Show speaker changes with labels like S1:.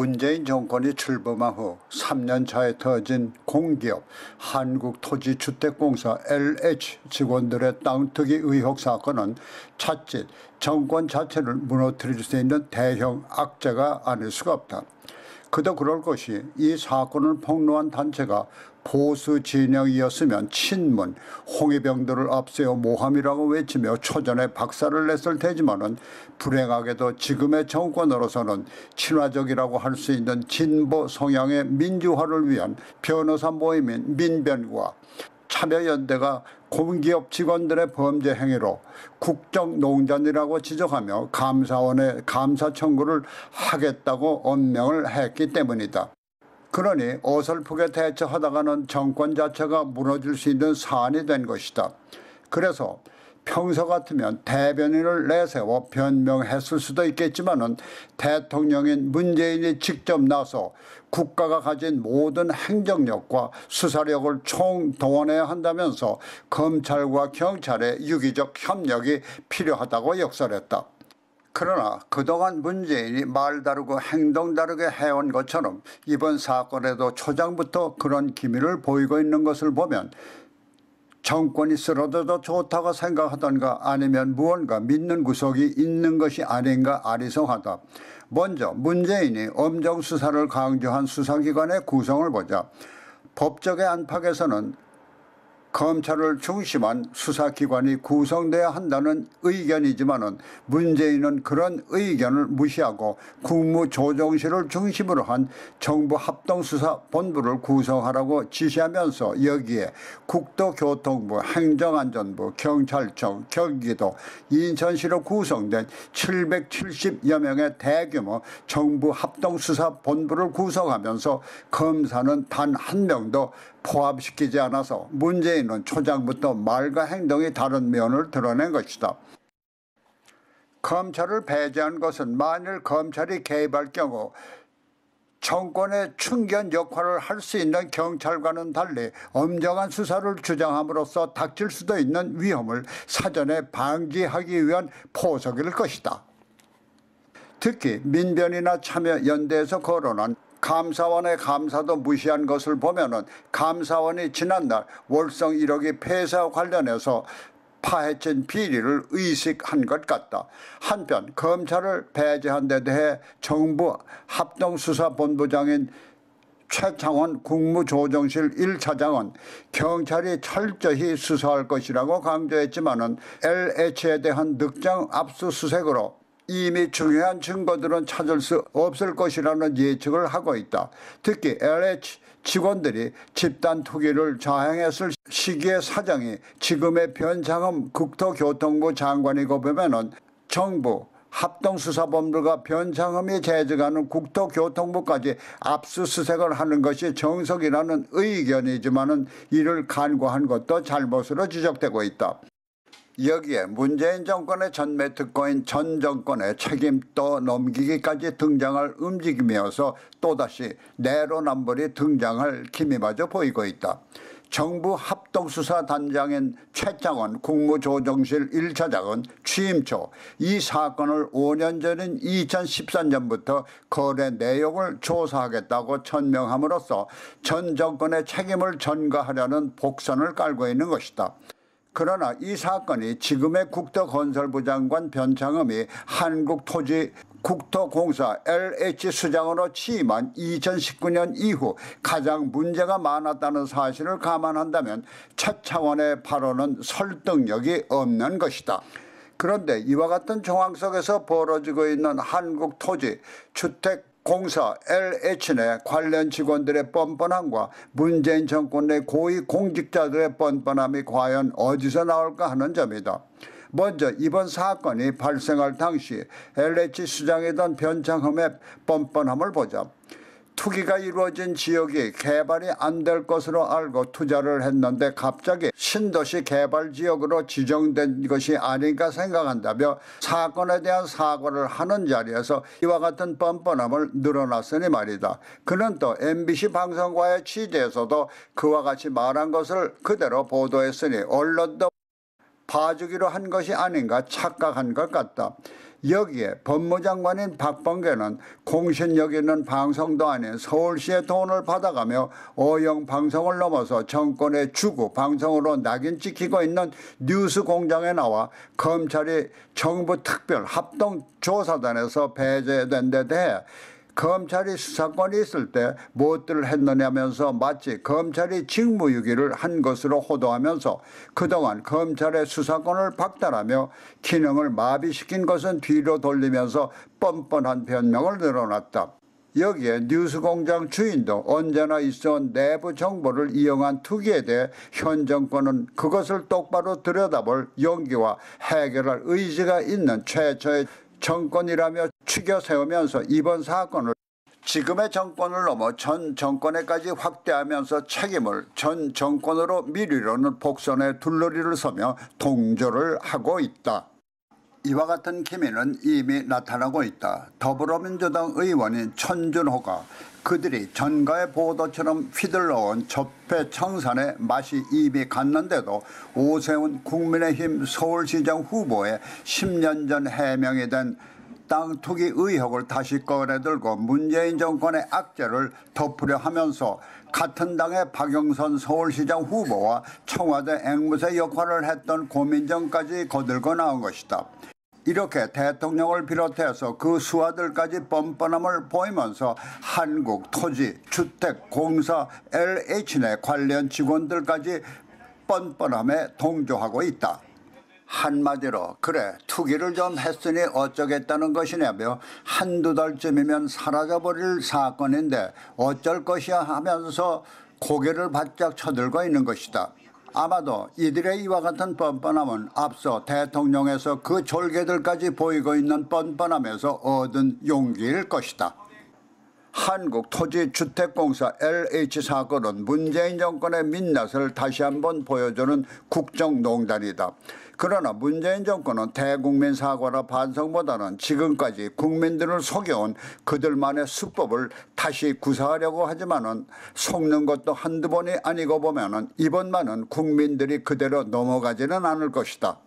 S1: 문재인 정권이 출범한 후 3년 차에 터진 공기업 한국토지주택공사 LH 직원들의 땅 투기 의혹 사건은 자칫 정권 자체를 무너뜨릴 수 있는 대형 악재가 아닐 수가 없다. 그도 그럴 것이 이 사건을 폭로한 단체가 보수 진영이었으면 친문, 홍위병들을 앞세워 모함이라고 외치며 초전에 박살을 냈을 테지만은 불행하게도 지금의 정권으로서는 친화적이라고 할 수 있는 진보 성향의 민주화를 위한 변호사 모임인 민변과 참여연대가 공기업 직원들의 범죄 행위로 국정농단이라고 지적하며 감사원에 감사 청구를 하겠다고 언명을 했기 때문이다. 그러니 어설프게 대처하다가는 정권 자체가 무너질 수 있는 사안이 된 것이다. 그래서 평소 같으면 대변인을 내세워 변명했을 수도 있겠지만은 대통령인 문재인이 직접 나서 국가가 가진 모든 행정력과 수사력을 총동원해야 한다면서 검찰과 경찰의 유기적 협력이 필요하다고 역설했다. 그러나 그동안 문재인이 말 다르고 행동 다르게 해온 것처럼 이번 사건에도 초장부터 그런 기미를 보이고 있는 것을 보면 정권이 쓰러져도 좋다고 생각하던가 아니면 무언가 믿는 구석이 있는 것이 아닌가 아리송하다. 먼저 문재인이 엄정 수사를 강조한 수사기관의 구성을 보자. 법적의 안팎에서는 검찰을 중심한 수사기관이 구성돼야 한다는 의견이지만은 문재인은 그런 의견을 무시하고 국무조정실을 중심으로 한 정부합동수사본부를 구성하라고 지시하면서 여기에 국토교통부, 행정안전부, 경찰청, 경기도, 인천시로 구성된 770여 명의 대규모 정부합동수사본부를 구성하면서 검사는 단 한 명도 포함시키지 않아서 문재인은 초장부터 말과 행동이 다른 면을 드러낸 것이다. 검찰을 배제한 것은 만일 검찰이 개입할 경우 정권의 충견 역할을 할 수 있는 경찰과는 달리 엄정한 수사를 주장함으로써 닥칠 수도 있는 위험을 사전에 방지하기 위한 포석일 것이다. 특히 민변이나 참여연대에서 거론한 감사원의 감사도 무시한 것을 보면은 감사원이 지난날 월성 1호기 폐쇄와 관련해서 파헤친 비리를 의식한 것 같다. 한편 검찰을 배제한 데 대해 정부 합동수사본부장인 최창원 국무조정실 1차장은 경찰이 철저히 수사할 것이라고 강조했지만은 LH에 대한 늑장 압수수색으로 이미 중요한 증거들은 찾을 수 없을 것이라는 예측을 하고 있다. 특히 LH 직원들이 집단 투기를 자행했을 시기의 사정이 지금의 변창흠 국토교통부 장관이고 보면은 정부 합동수사본부가 변창흠이 재직하는 국토교통부까지 압수수색을 하는 것이 정석이라는 의견이지만은 이를 간과한 것도 잘못으로 지적되고 있다. 여기에 문재인 정권의 전매 특권인 전 정권의 책임 떠넘기기까지 등장할 움직임이어서 또다시 내로남불이 등장할 기미마저 보이고 있다. 정부 합동수사단장인 최창원 국무조정실 1차장은 취임 초 이 사건을 5년 전인 2013년부터 거래 내용을 조사하겠다고 천명함으로써 전 정권의 책임을 전가하려는 복선을 깔고 있는 것이다. 그러나 이 사건이 지금의 국토건설부 장관 변창흠이 한국토지국토공사 LH 수장으로 취임한 2019년 이후 가장 문제가 많았다는 사실을 감안한다면 최창원의 발언은 설득력이 없는 것이다. 그런데 이와 같은 정황 속에서 벌어지고 있는 한국토지주택공사 LH 내 관련 직원들의 뻔뻔함과 문재인 정권 내 고위 공직자들의 뻔뻔함이 과연 어디서 나올까 하는 점이다. 먼저 이번 사건이 발생할 당시 LH 수장이던 변창흠의 뻔뻔함을 보자. 투기가 이루어진 지역이 개발이 안 될 것으로 알고 투자를 했는데 갑자기 신도시 개발 지역으로 지정된 것이 아닌가 생각한다며 사건에 대한 사과를 하는 자리에서 이와 같은 뻔뻔함을 늘어났으니 말이다. 그는 또 MBC 방송과의 취재에서도 그와 같이 말한 것을 그대로 보도했으니 언론도 봐주기로 한 것이 아닌가 착각한 것 같다. 여기에 법무장관인 박범계는 공신력 있는 방송도 아닌 서울시의 돈을 받아가며 어영 방송을 넘어서 정권의 주구 방송으로 낙인 찍히고 있는 뉴스공장에 나와 검찰이 정부 특별 합동조사단에서 배제된 데 대해 검찰이 수사권이 있을 때 무엇들을 했느냐면서 마치 검찰이 직무유기를 한 것으로 호도하면서 그동안 검찰의 수사권을 박탈하며 기능을 마비시킨 것은 뒤로 돌리면서 뻔뻔한 변명을 늘어놨다. 여기에 뉴스공장 주인도 언제나 있어온 내부 정보를 이용한 투기에 대해 현 정권은 그것을 똑바로 들여다볼 용기와 해결할 의지가 있는 최초의 정권이라며 추겨 세우면서 이번 사건을 지금의 정권을 넘어 전 정권에까지 확대하면서 책임을 전 정권으로 미루려는 복선의 둘러리를 서며 동조를 하고 있다. 이와 같은 기미는 이미 나타나고 있다. 더불어민주당 의원인 천준호가 그들이 전가의 보도처럼 휘둘러온 적폐청산의 맛이 이미 갔는데도 오세훈 국민의힘 서울시장 후보의 10년 전 해명이 된 땅 투기 의혹을 다시 꺼내들고 문재인 정권의 악재를 덮으려 하면서 같은 당의 박영선 서울시장 후보와 청와대 앵무새 역할을 했던 고민정까지 거들고 나온 것이다. 이렇게 대통령을 비롯해서 그 수하들까지 뻔뻔함을 보이면서 한국토지주택공사 LH내 관련 직원들까지 뻔뻔함에 동조하고 있다. 한마디로 그래 투기를 좀 했으니 어쩌겠다는 것이냐며 한두 달쯤이면 사라져버릴 사건인데 어쩔 것이야 하면서 고개를 바짝 쳐들고 있는 것이다. 아마도 이들의 이와 같은 뻔뻔함은 앞서 대통령에서 그 졸개들까지 보이고 있는 뻔뻔함에서 얻은 용기일 것이다. 한국토지주택공사 LH 사건은 문재인 정권의 민낯을 다시 한번 보여주는 국정농단이다. 그러나 문재인 정권은 대국민 사과라 반성보다는 지금까지 국민들을 속여온 그들만의 수법을 다시 구사하려고 하지만은 속는 것도 한두 번이 아니고 보면은 이번만은 국민들이 그대로 넘어가지는 않을 것이다.